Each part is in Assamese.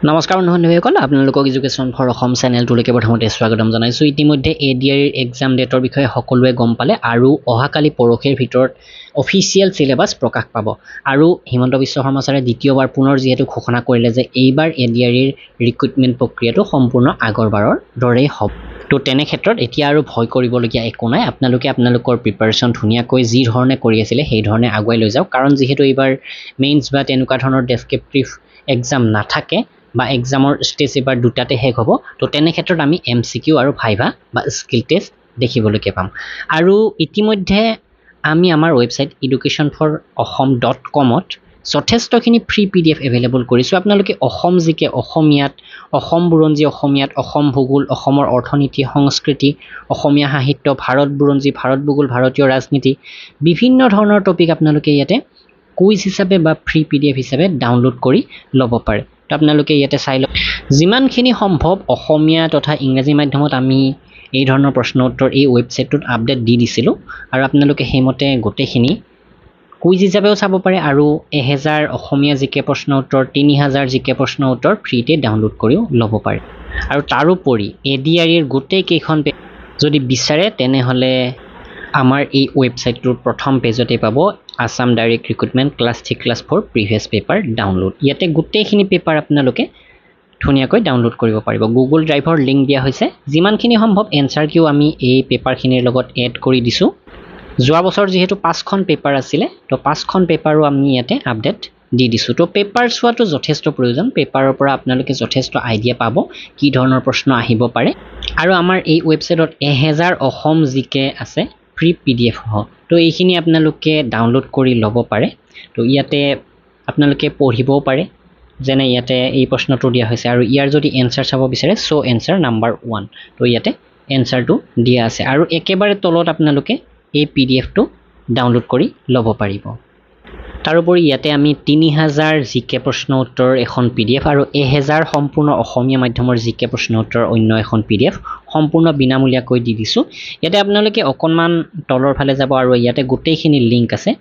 নমস্কাৰ বন্ধুসকল আপোনালোকক এডুকেশ্যন ফৰ অসম চেনেলটোলৈকে প্ৰথমতে স্বাগতম জনাইছোঁ। ইতিমধ্যে এডিআৰ এক্সাম ডেটৰ বিষয়ে সকলোৱে গম পালে আৰু অহাকালি পৰহিৰ ভিতৰত অফিচিয়েল সিলেবাস প্ৰকাশ পাব আৰু হিমন্ত বিশ্ব শৰ্মা ছাৰে দ্বিতীয়বাৰ পুনৰ যিহেতু ঘোষণা কৰিলে যে এইবাৰ এডিআৰৰ ৰিক্ৰুটমেণ্ট প্ৰক্ৰিয়াটো সম্পূৰ্ণ আগৰবাৰৰ দৰেই হ'ব। তো তেনে ক্ষেত্ৰত এতিয়া আৰু ভয় কৰিবলগীয়া একো নাই। আপোনালোকৰ প্ৰিপাৰেশ্যন ধুনীয়াকৈ যি ধৰণে কৰি আছিলে সেই ধৰণে আগুৱাই লৈ যাওক, কাৰণ যিহেতু এইবাৰ মেইনছ বা তেনেকুৱা ধৰণৰ ডেছক্ৰিপটিভ এক্সাম নাথাকে বা এক্সামৰ ষ্টেজ এবাৰ দুটাতে শেষ হ'ব। তো তেনে ক্ষেত্ৰত আমি MCQ আৰু ভাইভা বা স্কিল টেষ্ট দেখিবলৈকে পাম। আৰু ইতিমধ্যে আমি আমাৰ ৱেবছাইট educationforasam.com-ত যথেষ্টখিনি ফ্ৰী PDF এভেইলেবল কৰিছোঁ। আপোনালোকে অসম জিকে অসমীয়াত, অসম বুৰঞ্জী অসমীয়াত, অসম ভূগোল, অসমৰ অৰ্থনীতি সংস্কৃতি, অসমীয়া সাহিত্য, ভাৰত বুৰঞ্জী, ভাৰত ভূগোল, ভাৰতীয় ৰাজনীতি, বিভিন্ন ধৰণৰ টপিক আপোনালোকে ইয়াতে কুইজ হিচাপে বা ফ্ৰী PDF হিচাপে ডাউনলোড কৰি ল'ব পাৰে। তো আপোনালোকে ইয়াতে চাই লওক। যিমানখিনি সম্ভৱ অসমীয়া তথা ইংৰাজী মাধ্যমত আমি এই ধৰণৰ প্ৰশ্ন উত্তৰ এই ৱেবছাইটটোত আপডেট দি দিছিলোঁ আৰু আপোনালোকে সেইমতে গোটেইখিনি কুইজ হিচাপেও চাব পাৰে আৰু 1000 অসমীয়া জিকে প্ৰশ্ন উত্তৰ, 3000 জিকে প্ৰশ্ন উত্তৰ ফ্ৰীতে ডাউনলোড কৰিও ল'ব পাৰে। আৰু তাৰোপৰি এডিআৰৰ গোটেইকেইখন যদি বিচাৰে তেনেহ'লে আমাৰ এই ৱেবছাইটটোৰ প্ৰথম পেজতে পাব Assam direct recruitment class 3 class 4 previous paper download. ইয়াতে গোটেইখিনি পেপাৰ আপোনালোকে ধুনীয়াকৈ ডাউনলোড কৰিব পাৰিব। গুগল ড্ৰাইভৰ লিংক দিয়া হৈছে। যিমানখিনি সম্ভৱ এনচাৰ কিউ আমি এই পেপাৰখিনিৰ লগত এড কৰি দিছোঁ। যোৱা বছৰ যিহেতু 5খন পেপাৰ আছিলে, তো 5খন পেপাৰো আমি ইয়াতে আপডেট দি দিছোঁ। তো পেপাৰ চোৱাটো যথেষ্ট প্ৰয়োজন। পেপাৰৰ পৰা আপোনালোকে যথেষ্ট আইডিয়া পাব কি ধৰণৰ প্ৰশ্ন আহিব পাৰে। আৰু আমাৰ এই ৱেবছাইটত 1000 অসম জিকে আছে ফ্ৰী PDF সহ। তো এইখিনি আপোনালোকে ডাউনলোড কৰি ল'ব পাৰে। তো ইয়াতে আপোনালোকে পঢ়িবও পাৰে, যেনে ইয়াতে এই প্ৰশ্নটো দিয়া হৈছে আৰু ইয়াৰ যদি এনচাৰ চাব বিচাৰে শ্ব' এনচাৰ নাম্বাৰ 1, তো ইয়াতে এনচাৰটো দিয়া আছে আৰু একেবাৰে তলত আপোনালোকে এই PDFটো ডাউনলোড কৰি ল'ব পাৰিব। তাৰোপৰি ইয়াতে আমি 3000 জিকে প্ৰশ্ন উত্তৰ এখন PDF আৰু 1000 সম্পূৰ্ণ অসমীয়া মাধ্যমৰ জিকে প্ৰশ্ন উত্তৰ অন্য এখন PDF সম্পূৰ্ণ বিনামূলীয়াকৈ দি দিছোঁ। ইয়াতে আপোনালোকে অকণমান তলৰ ফালে যাব আৰু ইয়াতে গোটেইখিনি লিংক আছে।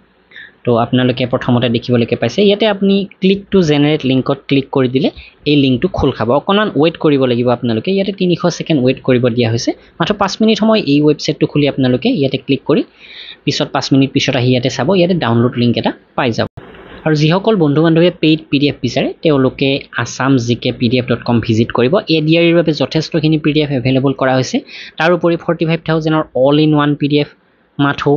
তো আপোনালোকে প্ৰথমতে দেখিবলৈকে পাইছে ইয়াতে আপুনি ক্লিক টু জেনেৰেট লিংকত ক্লিক কৰি দিলে এই লিংকটো খোল খাব। অকণমান ৱেইট কৰিব লাগিব আপোনালোকে। ইয়াতে 300 ছেকেণ্ড ৱেইট কৰিব দিয়া হৈছে। মাত্ৰ 5 মিনিট সময় এই ৱেবছাইটটো খুলি আপোনালোকে ইয়াতে ক্লিক কৰি পিছত 5 মিনিট পিছত আহি ইয়াতে চাব, ইয়াতে ডাউনলোড লিংক এটা পাই যাব। আৰু যিসকল বন্ধু বান্ধৱে পেইড PDF বিচাৰে তেওঁলোকে assamgkpdf.com ভিজিট কৰিব। এডিআৰৰ বাবে যথেষ্টখিনি PDF এভেইলেবল কৰা হৈছে। তাৰোপৰি 45,000ৰ অল ইন ওৱান PDF মাথো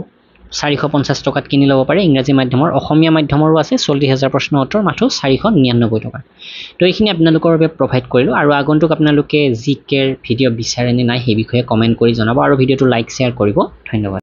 450 টকাত কিনি ল'ব পাৰে। ইংৰাজী মাধ্যমৰ, অসমীয়া মাধ্যমৰো আছে 40,000 প্ৰশ্ন উত্তৰ মাথো 499 টকা। তো এইখিনি আপোনালোকৰ বাবে প্ৰভাইড কৰিলোঁ। আৰু আগন্তুক আপোনালোকে জিকেৰ ভিডিঅ' বিচাৰে নে নাই সেই বিষয়ে কমেণ্ট কৰি জনাব আৰু ভিডিঅ'টো লাইক শ্বেয়াৰ কৰিব। ধন্যবাদ।